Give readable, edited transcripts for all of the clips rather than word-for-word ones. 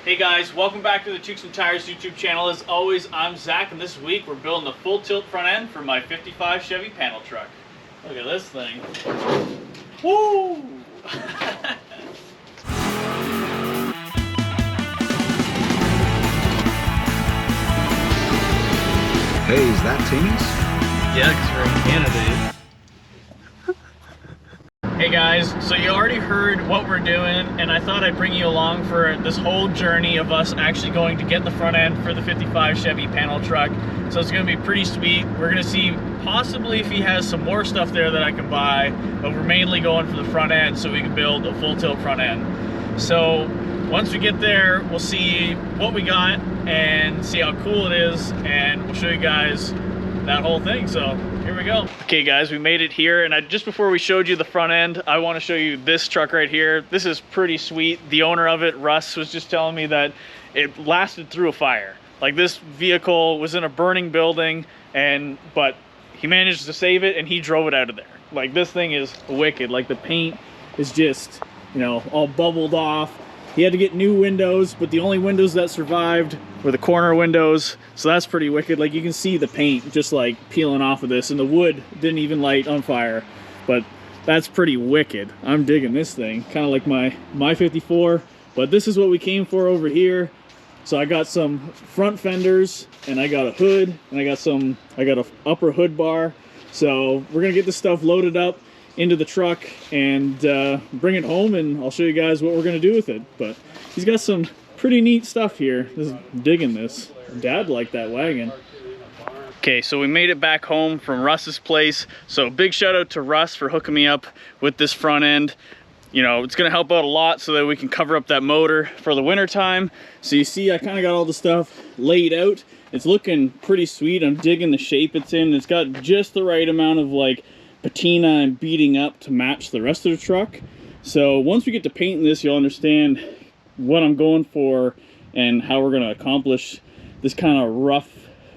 Hey guys, welcome back to the Chooks and Tires YouTube channel. As always, I'm Zach, and this week we're building the full tilt front end for my 55 Chevy panel truck. Look at this thing. Woo! Hey, is that Timmy's? Yeah, because we're in Canada, dude. Hey guys, so you already heard what we're doing, and I thought I'd bring you along for this whole journey of us actually going to get the front end for the 55 Chevy panel truck. So it's going to be pretty sweet. We're going to see possibly if he has some more stuff there that I can buy, but we're mainly going for the front end so we can build a full tilt front end. So once we get there, we'll see what we got and see how cool it is, and we'll show you guys that whole thing. So here we go. Okay guys, we made it here, and just before we showed you the front end, I want to show you this truck right here. This is pretty sweet. The owner of it, Russ, was just telling me that it lasted through a fire. Like, this vehicle was in a burning building, but he managed to save it and he drove it out of there. Like, this thing is wicked. Like, the paint is just, you know, all bubbled off. He had to get new windows, but the only windows that survived were the corner windows, so that's pretty wicked. Like, you can see the paint just like peeling off of this, and the wood didn't even light on fire, but that's pretty wicked. I'm digging this thing, kind of like my 54, but this is what we came for over here. So I got some front fenders, and I got a hood, and I got a upper hood bar. So we're gonna get this stuff loaded up into the truck and bring it home, and I'll show you guys what we're gonna do with it. But he's got some pretty neat stuff here. Digging this. Dad liked that wagon. Okay, so we made it back home from Russ's place. So big shout out to Russ for hooking me up with this front end. You know, it's gonna help out a lot so that we can cover up that motor for the winter time. So you see, I kind of got all the stuff laid out. It's looking pretty sweet. I'm digging the shape it's in. It's got just the right amount of like patina and beating up to match the rest of the truck. So once we get to painting this, you'll understand what I'm going for and how we're going to accomplish this kind of rough,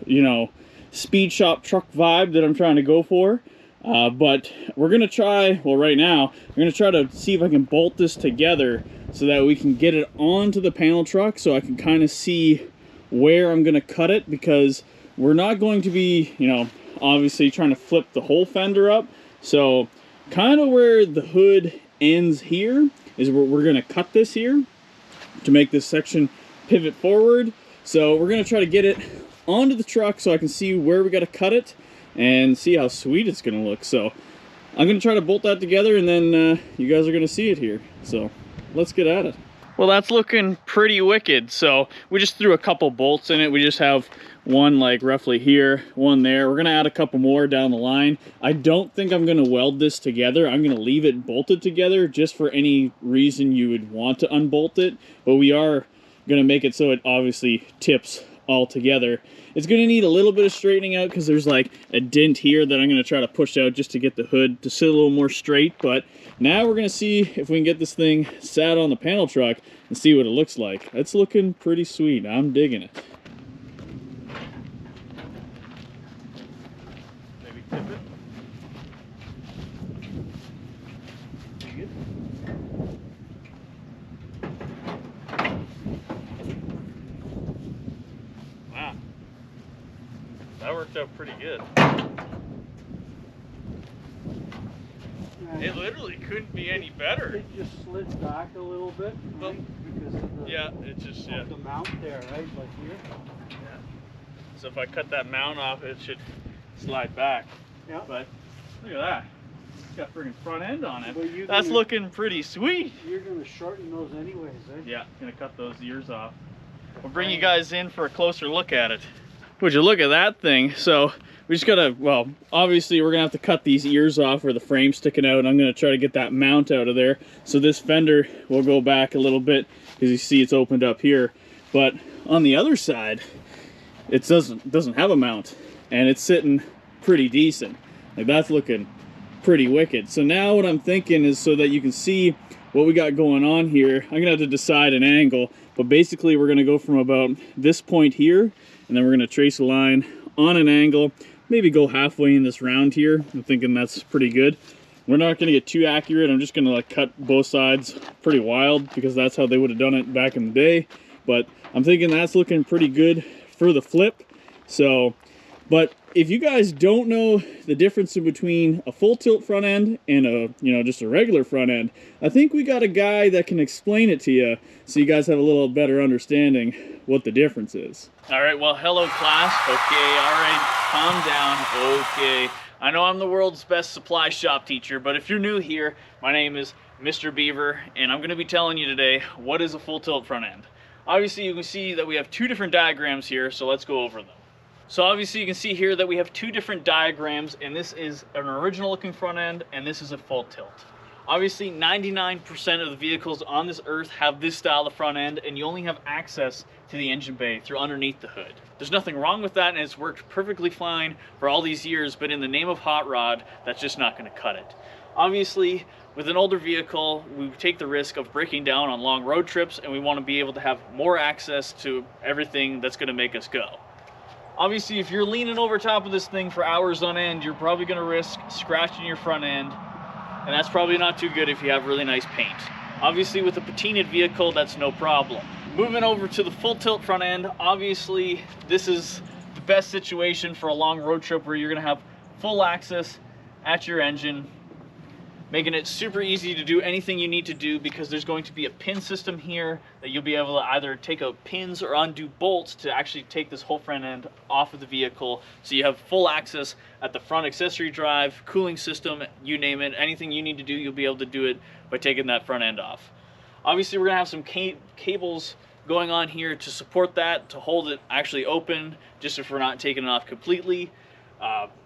you know, speed shop truck vibe that I'm trying to go for. But we're going to try, well, right now, I'm going to try to see if I can bolt this together so that we can get it onto the panel truck, so I can kind of see where I'm going to cut it, because we're not going to be, you know, obviously trying to flip the whole fender up. So kind of where the hood ends here is where we're going to cut this here to make this section pivot forward. So we're going to try to get it onto the truck so I can see where we got to cut it and see how sweet it's going to look. So I'm going to try to bolt that together, and then you guys are going to see it here. So let's get at it. Well, that's looking pretty wicked. So we just threw a couple bolts in it. We just have one like roughly here, one there. We're gonna add a couple more down the line. I don't think I'm gonna weld this together. I'm gonna leave it bolted together just for any reason you would want to unbolt it, but we are gonna make it so it obviously tips all together. It's gonna need a little bit of straightening out because there's like a dent here that I'm gonna try to push out just to get the hood to sit a little more straight. But now we're gonna see if we can get this thing sat on the panel truck and see what it looks like. It's looking pretty sweet. I'm digging it. Maybe tip it. Good. Wow. That worked out pretty good. It literally couldn't be any better. It just slid back a little bit, right? Because of the, yeah, it just, yeah. the mount there, right? Like here. Yeah. So if I cut that mount off, it should slide back. Yeah. But look at that. It's got friggin' front end on it. That's looking pretty sweet. You're going to shorten those anyways, eh? Yeah, gonna cut those ears off. We'll bring you guys in for a closer look at it. Would you look at that thing? So we just gotta, well, obviously we're gonna have to cut these ears off where the frame's sticking out. I'm gonna try to get that mount out of there. So this fender will go back a little bit, because you see it's opened up here. But on the other side, it doesn't have a mount, and it's sitting pretty decent. Like, that's looking pretty wicked. So now what I'm thinking is, so that you can see what we got going on here, I'm gonna have to decide an angle. But basically we're gonna go from about this point here, and then we're gonna trace a line on an angle, maybe go halfway in this round here. I'm thinking that's pretty good. We're not gonna get too accurate. I'm just gonna like cut both sides pretty wild, because that's how they would have done it back in the day. but I'm thinking that's looking pretty good for the flip. So, but if you guys don't know the difference in between a full tilt front end and a, you know, just a regular front end, I think we got a guy that can explain it to you so you guys have a little better understanding what the difference is. All right, well, hello class. Okay, all right, calm down. Okay, I know I'm the world's best supply shop teacher, but if you're new here, my name is Mr. Beaver, and I'm gonna be telling you today what is a full tilt front end. Obviously, you can see that we have two different diagrams here, so let's go over them. So obviously you can see here that we have two different diagrams, and this is an original looking front end and this is a full tilt. Obviously 99% of the vehicles on this earth have this style of front end, and you only have access to the engine bay through underneath the hood. There's nothing wrong with that, and it's worked perfectly fine for all these years, but in the name of hot rod, that's just not going to cut it. Obviously, with an older vehicle, we take the risk of breaking down on long road trips, and we want to be able to have more access to everything that's going to make us go. Obviously, if you're leaning over top of this thing for hours on end, you're probably going to risk scratching your front end, and that's probably not too good if you have really nice paint. Obviously, with a patinaed vehicle, that's no problem. Moving over to the full tilt front end, obviously, this is the best situation for a long road trip where you're going to have full access at your engine, making it super easy to do anything you need to do, because there's going to be a pin system here that you'll be able to either take out pins or undo bolts to actually take this whole front end off of the vehicle, so you have full access at the front accessory drive, cooling system, you name it. Anything you need to do, you'll be able to do it by taking that front end off. Obviously, we're gonna have some cables going on here to support that, to hold it actually open, just if we're not taking it off completely.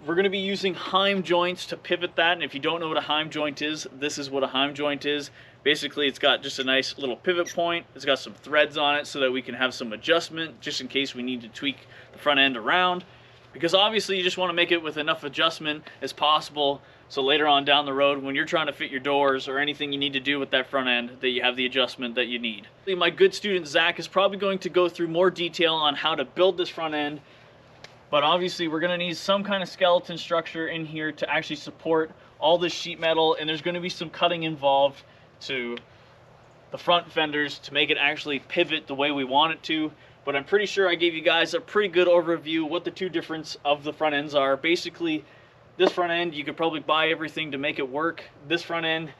We're going to be using Hinge joints to pivot that, and if you don't know what a Hinge joint is, this is what a Hinge joint is. Basically, it's got just a nice little pivot point. It's got some threads on it so that we can have some adjustment just in case we need to tweak the front end around, because obviously you just want to make it with enough adjustment as possible, so later on down the road when you're trying to fit your doors or anything you need to do with that front end, that you have the adjustment that you need. My good student Zach is probably going to go through more detail on how to build this front end, but obviously we're going to need some kind of skeleton structure in here to actually support all this sheet metal, and there's going to be some cutting involved to the front fenders to make it actually pivot the way we want it to. But I'm pretty sure I gave you guys a pretty good overview what the two difference of the front ends are. Basically, this front end, you could probably buy everything to make it work. This front end,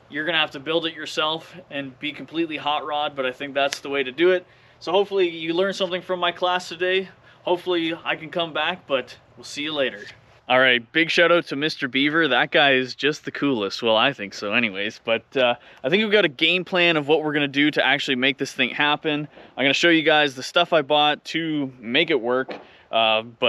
you're going to have to build it yourself and be completely hot rod, but I think that's the way to do it. So hopefully you learned something from my class today. Hopefully I can come back, but we'll see you later. All right, big shout out to Mr. Beaver. That guy is just the coolest. Well, I think so anyways. But I think we've got a game plan of what we're gonna do to actually make this thing happen. I'm gonna show you guys the stuff I bought to make it work. Let's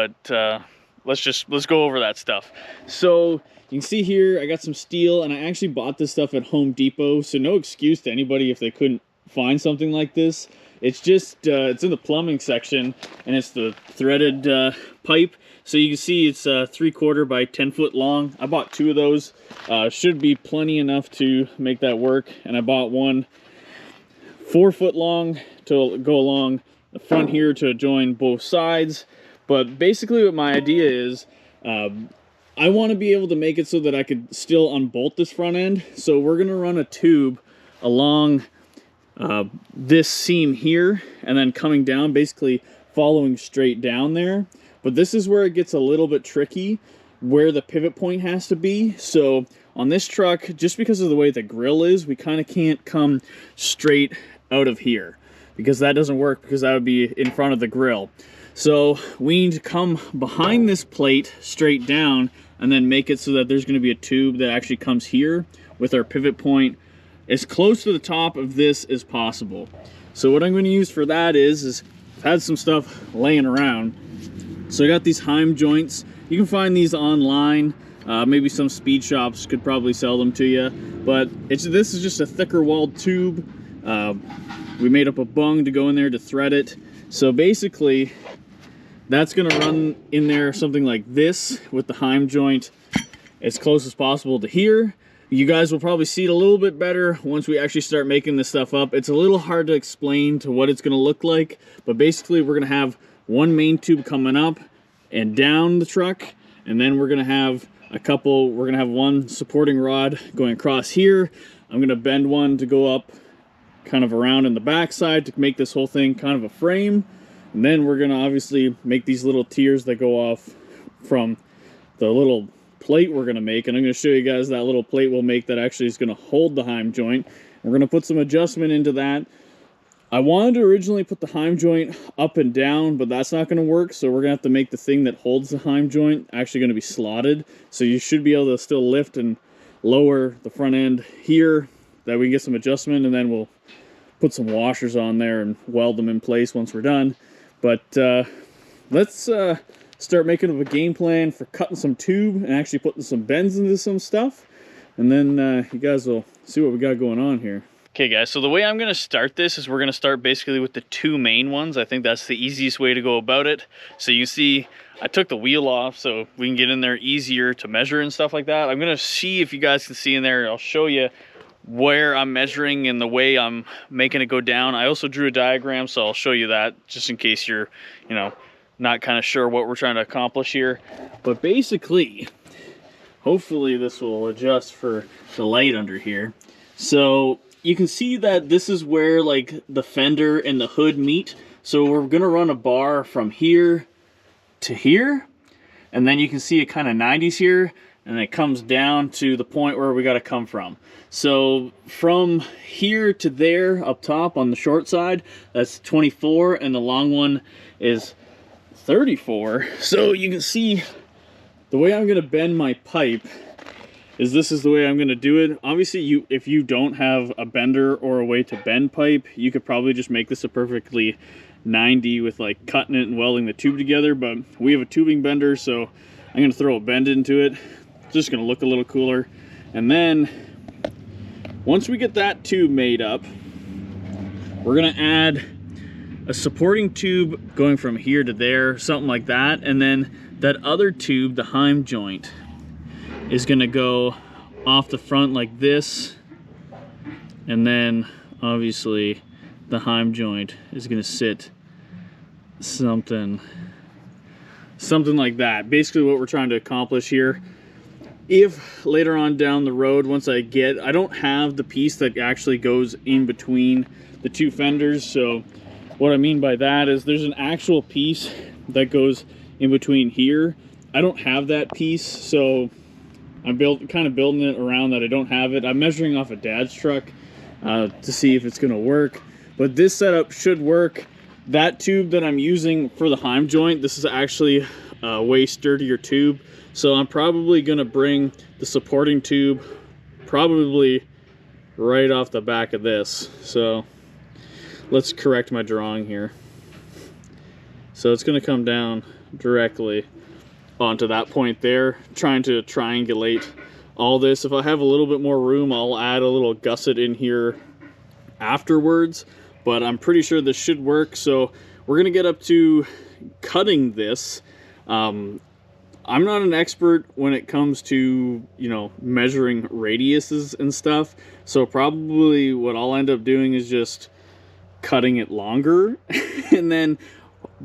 go over that stuff. So you can see here, I got some steel, and I actually bought this stuff at Home Depot. So no excuse to anybody if they couldn't find something like this. It's just, it's in the plumbing section, and it's the threaded pipe. So you can see it's 3/4 by 10 foot long. I bought 2 of those. Should be plenty enough to make that work. And I bought one 4 foot long to go along the front here to join both sides. But basically what my idea is, I want to be able to make it so that I could still unbolt this front end. So we're going to run a tube along this seam here, and then coming down, basically following straight down there. But this is where it gets a little bit tricky, where the pivot point has to be. So on this truck, just because of the way the grill is, we kind of can't come straight out of here, because that doesn't work, because that would be in front of the grill. So we need to come behind this plate straight down, and then make it so that there's going to be a tube that actually comes here with our pivot point as close to the top of this as possible. So what I'm going to use for that is I've had some stuff laying around. So I got these Hinge joints. You can find these online. Maybe some speed shops could probably sell them to you. But this is just a thicker walled tube. We made up a bung to go in there to thread it. So basically, that's going to run in there something like this with the Hinge joint as close as possible to here. You guys will probably see it a little bit better once we actually start making this stuff up. It's a little hard to explain to what it's going to look like, but basically we're going to have one main tube coming up and down the truck, and then we're going to have one supporting rod going across here. I'm going to bend one to go up kind of around in the backside to make this whole thing kind of a frame. And then we're gonna obviously make these little tiers that go off from the little plate we're gonna make. And I'm gonna show you guys that little plate we'll make that actually is gonna hold the heim joint. We're gonna put some adjustment into that. I wanted to originally put the heim joint up and down, but that's not going to work. So we're going to have to make the thing that holds the heim joint actually going to be slotted. So you should be able to still lift and lower the front end here, that we can get some adjustment, and then we'll put some washers on there and weld them in place once we're done. But let's start making up a game plan for cutting some tube and actually putting some bends into some stuff. And then you guys will see what we got going on here. Okay guys, so the way I'm going to start this is we're going to start basically with the two main ones. I think that's the easiest way to go about it. So you see, I took the wheel off so we can get in there easier to measure and stuff like that. I'm going to see if you guys can see in there. I'll show you where I'm measuring and the way I'm making it go down. I also drew a diagram, so I'll show you that just in case you're, you know, not kind of sure what we're trying to accomplish here. But basically, hopefully this will adjust for the light under here. So you can see that this is where like the fender and the hood meet. So we're gonna run a bar from here to here, and then you can see it kind of 90s here, and it comes down to the point where we got to come from. So from here to there up top on the short side, that's 24, and the long one is 34. So you can see the way I'm gonna bend my pipe is this is the way I'm going to do it. Obviously, if you don't have a bender or a way to bend pipe, you could probably just make this a perfectly 90 with like cutting it and welding the tube together, but we have a tubing bender, so I'm going to throw a bend into it. It's just going to look a little cooler. And then once we get that tube made up, we're going to add a supporting tube going from here to there, something like that. And then that other tube, the heim joint, is going to go off the front like this, and then obviously the heim joint is going to sit something like that. Basically what we're trying to accomplish here. If later on down the road, once I don't have the piece that actually goes in between the two fenders. So what I mean by that is there's an actual piece that goes in between here. I don't have that piece, so I'm kind of building it around that I don't have it. I'm measuring off a dad's truck to see if it's going to work. But this setup should work. That tube that I'm using for the heim joint, this is actually a way sturdier tube. So I'm probably going to bring the supporting tube probably right off the back of this. So let's correct my drawing here. So it's going to come down directly onto that point there, trying to triangulate all this. If I have a little bit more room, I'll add a little gusset in here afterwards, but I'm pretty sure this should work. So we're gonna get up to cutting this. I'm not an expert when it comes to, you know, measuring radiuses and stuff, so probably what I'll end up doing is just cutting it longer and then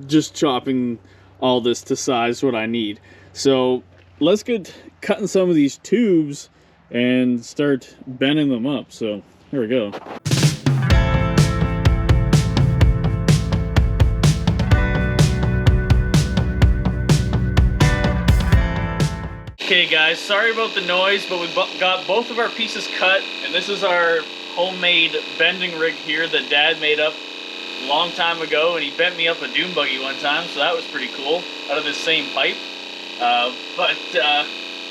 just chopping all this to size what I need. So let's get cutting some of these tubes and start bending them up. So here we go. Okay guys, sorry about the noise, but we got both of our pieces cut, and this is our homemade bending rig here that Dad made up a long time ago, and he bent me up a dune buggy one time, so that was pretty cool, out of this same pipe.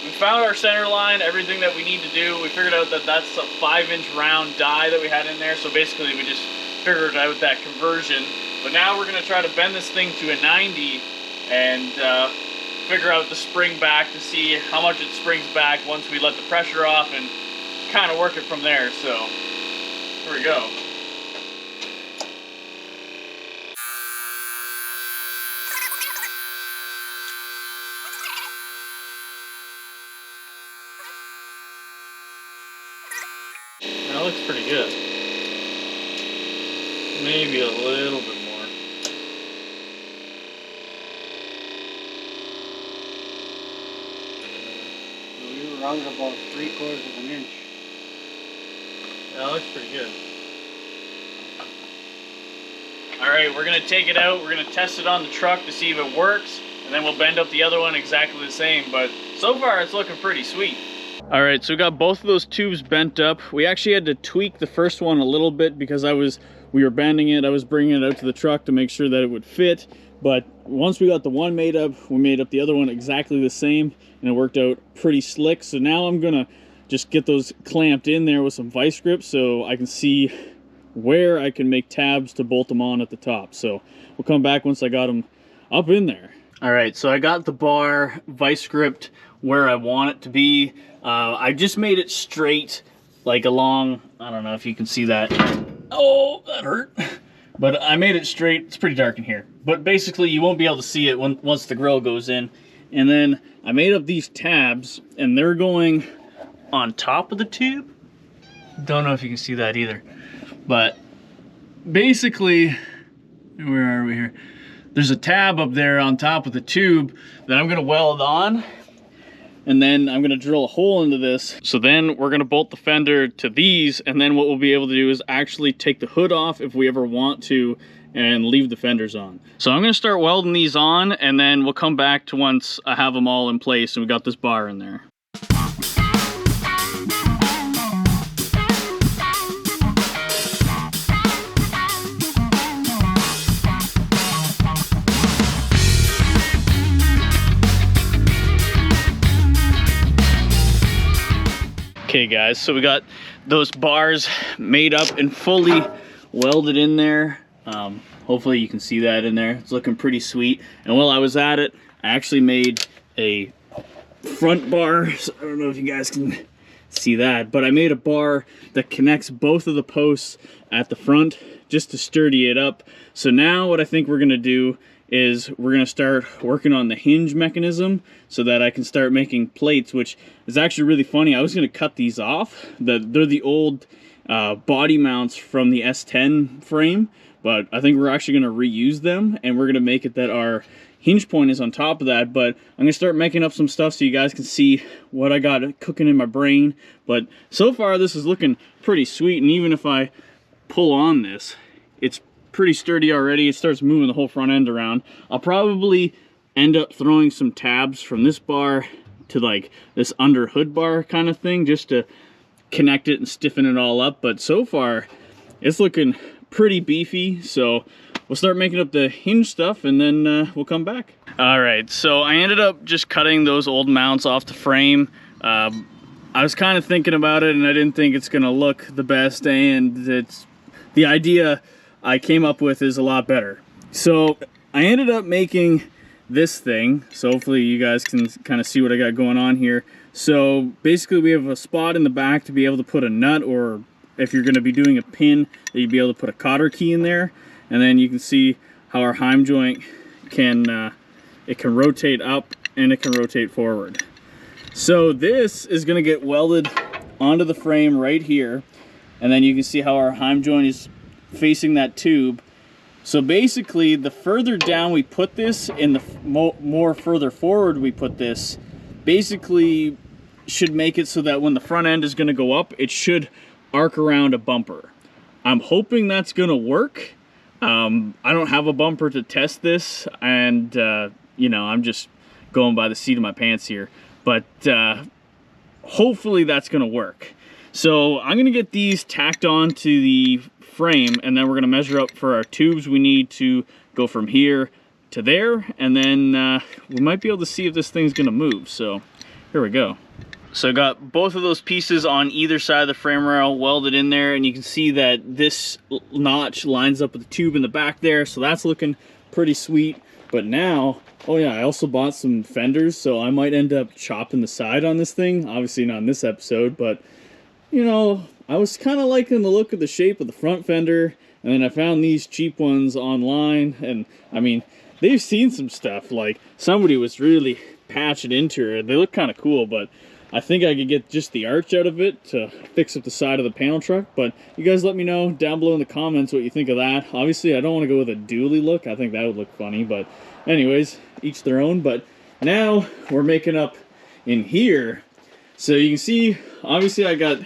We found our center line, everything that we need to do. We figured out that that's a 5-inch round die that we had in there, so basically we just figured out that conversion. But now we're going to try to bend this thing to a 90 and figure out the spring back to see how much it springs back once we let the pressure off, and kind of work it from there. So here we go. That looks pretty good. Maybe a little bit more. We were around about 3/4 of an inch. That looks pretty good. right, we're gonna take it out, we're gonna test it on the truck to see if it works, and then we'll bend up the other one exactly the same, but so far it's looking pretty sweet. All right, so we got both of those tubes bent up. We actually had to tweak the first one a little bit because we were bending it. I was bringing it out to the truck to make sure that it would fit. But once we got the one made up, we made up the other one exactly the same, and it worked out pretty slick. So now I'm gonna just get those clamped in there with some vice grips so I can see where I can make tabs to bolt them on at the top. So we'll come back once I got them up in there. All right, so I got the bar vice gripped where I want it to be. I just made it straight, like along, I don't know if you can see that. Oh, that hurt. But I made it straight. It's pretty dark in here. But basically, you won't be able to see it once the grill goes in. And then I made up these tabs, and they're going on top of the tube. Don't know if you can see that either. But basically, where are we here? There's a tab up there on top of the tube that I'm gonna weld on, and then I'm gonna drill a hole into this. So then we're gonna bolt the fender to these, and then what we'll be able to do is actually take the hood off if we ever want to and leave the fenders on. So I'm gonna start welding these on, and then we'll come back to once I have them all in place and we got this bar in there. Okay guys, so we got those bars made up and fully welded in there. Hopefully you can see that in there. It's looking pretty sweet. And while I was at it, I actually made a front bar. So I don't know if you guys can see that, but I made a bar that connects both of the posts at the front just to sturdy it up. So now what I think we're gonna do is we're gonna start working on the hinge mechanism so that I can start making plates, which is actually really funny. I was gonna cut these off. They're the old body mounts from the S10 frame, but I think we're actually gonna reuse them, and we're gonna make it that our hinge point is on top of that. But I'm gonna start making up some stuff so you guys can see what I got cooking in my brain. But so far this is looking pretty sweet, and even if I pull on this, it's pretty sturdy already. It starts moving the whole front end around. I'll probably end up throwing some tabs from this bar to like this under hood bar kind of thing just to connect it and stiffen it all up. But so far it's looking pretty beefy, so we'll start making up the hinge stuff, and then we'll come back. All right, so I ended up just cutting those old mounts off the frame. I was kind of thinking about it, and I didn't think it's gonna look the best, and it's the idea I came up with is a lot better. So I ended up making this thing, so hopefully you guys can kind of see what I got going on here. So basically we have a spot in the back to be able to put a nut, or if you're going to be doing a pin, that you'd be able to put a cotter key in there. And then you can see how our heim joint can it can rotate up and it can rotate forward. So this is going to get welded onto the frame right here, and then you can see how our heim joint is facing that tube. So basically the further down we put this and the more further forward we put this, basically should make it so that when the front end is going to go up, it should arc around a bumper. I'm hoping that's going to work. I don't have a bumper to test this, and you know, I'm just going by the seat of my pants here, but hopefully that's going to work. So I'm going to get these tacked on to the frame, and then we're going to measure up for our tubes we need to go from here to there, and then we might be able to see if this thing's going to move. So here we go. So I got both of those pieces on either side of the frame rail welded in there, and you can see that this notch lines up with the tube in the back there, so that's looking pretty sweet. But now, oh yeah, I also bought some fenders, so I might end up chopping the side on this thing. Obviously not in this episode, but you know, I was kind of liking the look of the shape of the front fender, and then I found these cheap ones online, and I mean, they've seen some stuff. Like, somebody was really patching into it. They look kind of cool, but I think I could get just the arch out of it to fix up the side of the panel truck. But you guys let me know down below in the comments what you think of that. Obviously, I don't want to go with a dually look. I think that would look funny, but anyways, each their own. But now we're making up in here. So you can see, obviously I got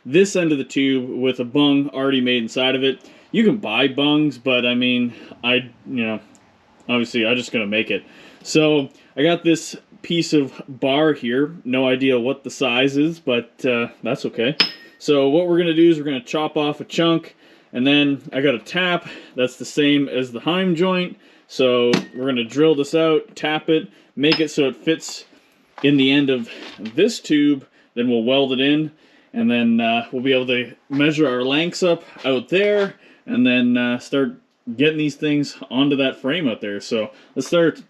this end of the tube with a bung already made inside of it. You can buy bungs, but I mean, obviously I'm just gonna make it. So I got this piece of bar here. No idea what the size is, but that's okay. So what we're gonna do is we're gonna chop off a chunk, and then I got a tap that's the same as the Hinge joint. So we're gonna drill this out, tap it, make it so it fits in the end of this tube. Then we'll weld it in, and then we'll be able to measure our lengths up out there, and then start getting these things onto that frame out there. So let's start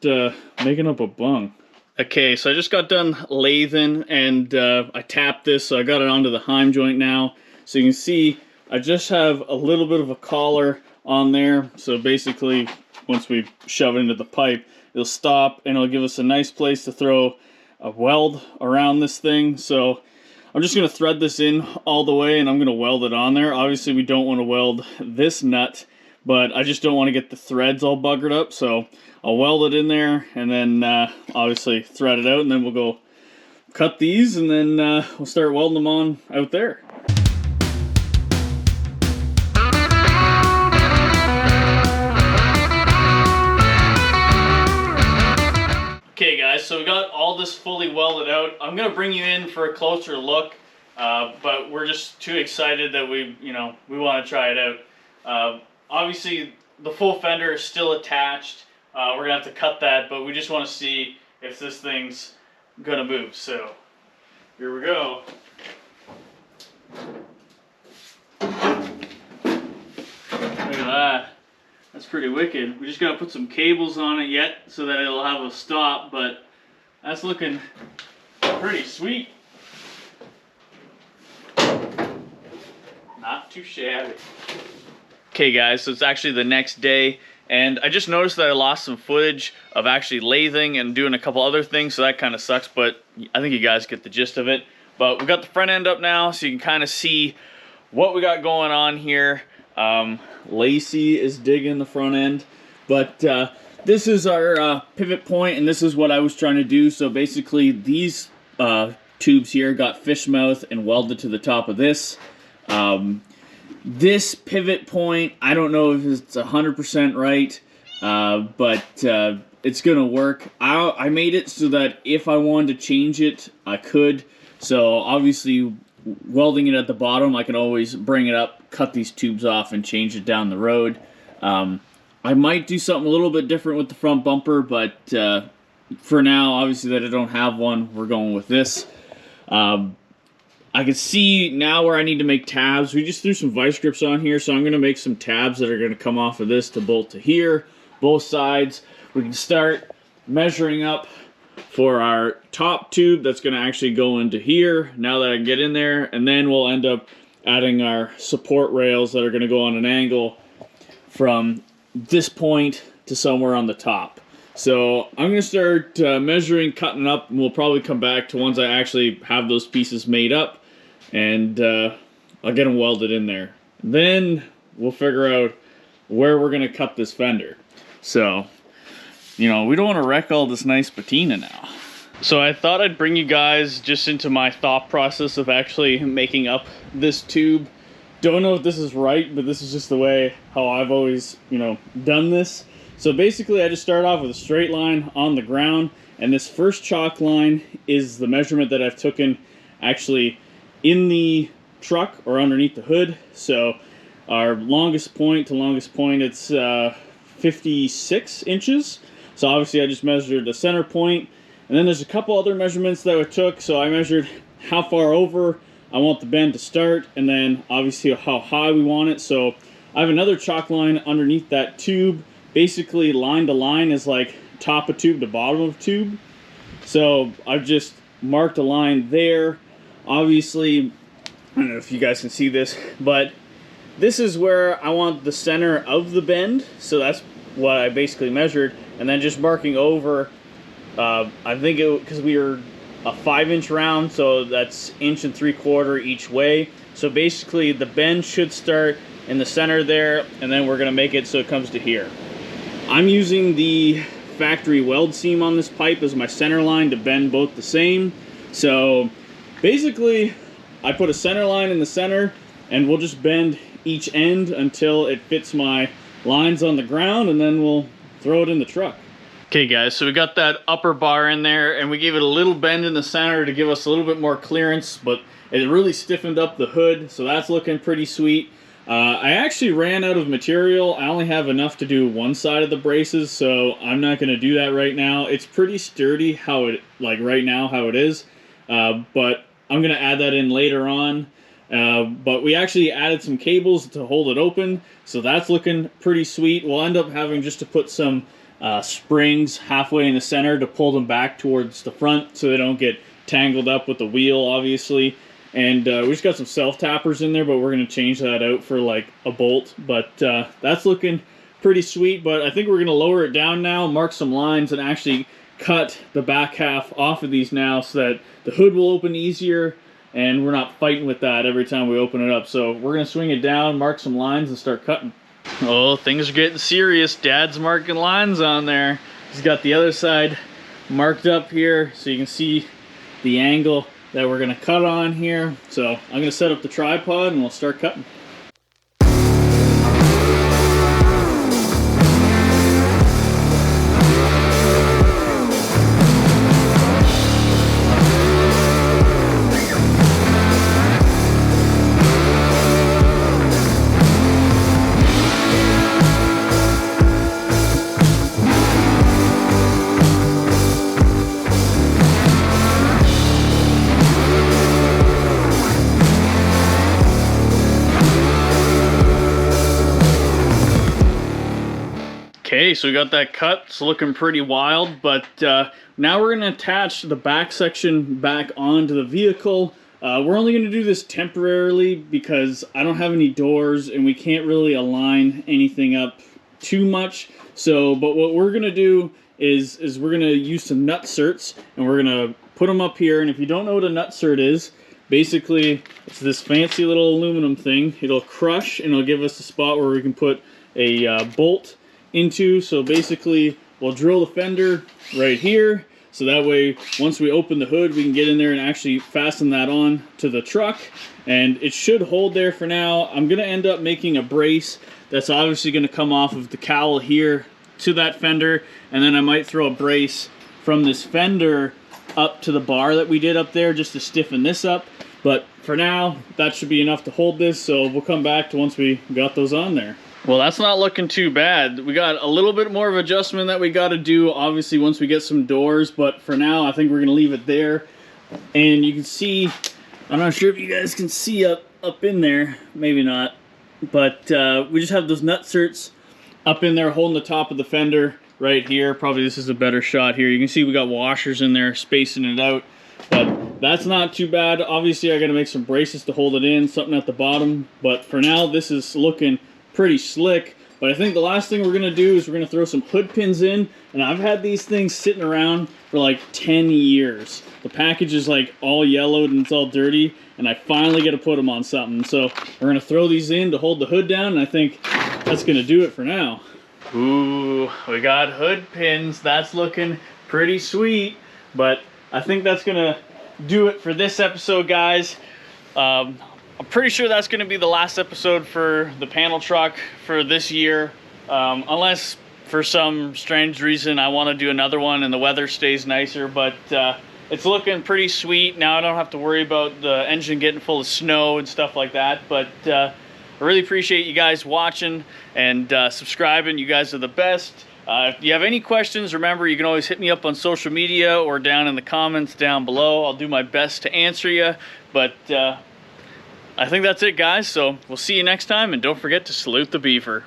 making up a bung. Okay, so I just got done lathing, and I tapped this, so I got it onto the Hinge joint now. So you can see I just have a little bit of a collar on there. So basically, once we shove it into the pipe, it'll stop, and it'll give us a nice place to throw a weld around this thing. So I'm just going to thread this in all the way, and I'm going to weld it on there. Obviously, we don't want to weld this nut, but I just don't want to get the threads all buggered up. So I'll weld it in there, and then obviously thread it out, and then we'll go cut these, and then we'll start welding them on out there. Okay guys, so we got all this fully welded out. I'm gonna bring you in for a closer look, but we're just too excited that we want to try it out. Obviously, the full fender is still attached. We're gonna have to cut that, but we just want to see if this thing's gonna move. So here we go. Look at that. That's pretty wicked. We just gotta put some cables on it yet so that it'll have a stop, but that's looking pretty sweet. Not too shabby. Okay guys, so it's actually the next day, and I just noticed that I lost some footage of actually lathing and doing a couple other things, so that kind of sucks, but I think you guys get the gist of it. But we got the front end up now, so you can kind of see what we got going on here. Lacey is digging the front end, but this is our pivot point, and this is what I was trying to do. So basically these tubes here got fish mouth and welded to the top of this. This pivot point, I don't know if it's 100% right, but it's gonna work. I made it so that if I wanted to change it, I could. So obviously welding it at the bottom, I can always bring it up, cut these tubes off, and change it down the road. I might do something a little bit different with the front bumper, but for now, obviously that I don't have one, we're going with this. I can see now where I need to make tabs. We just threw some vice grips on here, so I'm going to make some tabs that are going to come off of this to bolt to here, both sides. We can start measuring up for our top tube that's going to actually go into here now that I can get in there, and then we'll end up adding our support rails that are going to go on an angle from this point to somewhere on the top. So I'm going to start measuring, cutting up, and we'll probably come back to once I actually have those pieces made up, and I'll get them welded in there. Then we'll figure out where we're going to cut this fender. So, we don't want to wreck all this nice patina now. So I thought I'd bring you guys just into my thought process of actually making up this tube. Don't know if this is right, but this is just the way how I've always, done this. So basically I just start off with a straight line on the ground, and this first chalk line is the measurement that I've taken actually in the truck or underneath the hood. So our longest point to longest point, it's 56 inches. So obviously I just measured the center point, and then there's a couple other measurements that I took. So I measured how far over I want the bend to start, and then obviously how high we want it. So I have another chalk line underneath that tube. Basically line to line is like top of tube to bottom of tube. So I've just marked a line there. Obviously, I don't know if you guys can see this, but this is where I want the center of the bend. So that's what I basically measured, and then just marking over, I think because we were a 5-inch round, so that's 1 3/4 each way. So basically the bend should start in the center there, and then we're gonna make it so it comes to here. I'm using the factory weld seam on this pipe as my center line to bend both the same. So basically I put a center line in the center, and we'll just bend each end until it fits my lines on the ground, and then we'll throw it in the truck. Okay guys, so we got that upper bar in there, and we gave it a little bend in the center to give us a little bit more clearance, but it really stiffened up the hood, so that's looking pretty sweet. I actually ran out of material. I only have enough to do one side of the braces, so I'm not going to do that right now. It's pretty sturdy how it, like right now, how it is, but I'm going to add that in later on. But we actually added some cables to hold it open, so that's looking pretty sweet. We'll end up having just to put some springs halfway in the center to pull them back towards the front so they don't get tangled up with the wheel, obviously. And we just got some self-tappers in there, but we're going to change that out for like a bolt. But that's looking pretty sweet, but I think we're going to lower it down now, mark some lines, and actually cut the back half off of these now so that the hood will open easier, and we're not fighting with that every time we open it up. So we're going to swing it down, mark some lines, and start cutting. Oh, things are getting serious. Dad's marking lines on there. He's got the other side marked up here so you can see the angle that we're going to cut on here. So I'm going to set up the tripod and we'll start cutting. Okay, so we got that cut. It's looking pretty wild, but now we're going to attach the back section back onto the vehicle. We're only going to do this temporarily because I don't have any doors and we can't really align anything up too much. So, but what we're going to do is we're going to use some nut certs, and we're going to put them up here. And if you don't know what a nut cert is, basically it's this fancy little aluminum thing. It'll crush and it'll give us a spot where we can put a bolt into. So basically we'll drill the fender right here, so that way once we open the hood we can get in there and actually fasten that on to the truck, and it should hold there for now. I'm gonna end up making a brace that's obviously gonna come off of the cowl here to that fender, and then I might throw a brace from this fender up to the bar that we did up there just to stiffen this up. But for now that should be enough to hold this, so we'll come back to once we got those on there. Well, that's not looking too bad. We got a little bit more of adjustment that we got to do, obviously, once we get some doors. But for now, I think we're going to leave it there. And you can see, I'm not sure if you guys can see up in there. Maybe not. But we just have those nut certs up in there holding the top of the fender right here. Probably this is a better shot here. You can see we got washers in there spacing it out. But that's not too bad. Obviously, I got to make some braces to hold it in, something at the bottom. But for now, this is looking pretty slick. But I think the last thing we're gonna do is we're gonna throw some hood pins in, and I've had these things sitting around for like 10 years. The package is like all yellowed and it's all dirty, and I finally get to put them on something. So we're gonna throw these in to hold the hood down, and I think that's gonna do it for now. Ooh, we got hood pins. That's looking pretty sweet. But I think that's gonna do it for this episode, guys. I'm pretty sure that's going to be the last episode for the panel truck for this year, unless for some strange reason I want to do another one and the weather stays nicer. But it's looking pretty sweet. Now I don't have to worry about the engine getting full of snow and stuff like that. But I really appreciate you guys watching and subscribing. You guys are the best. If you have any questions, remember you can always hit me up on social media or down in the comments down below. I'll do my best to answer you. But I think that's it, guys. So we'll see you next time, and don't forget to salute the beaver.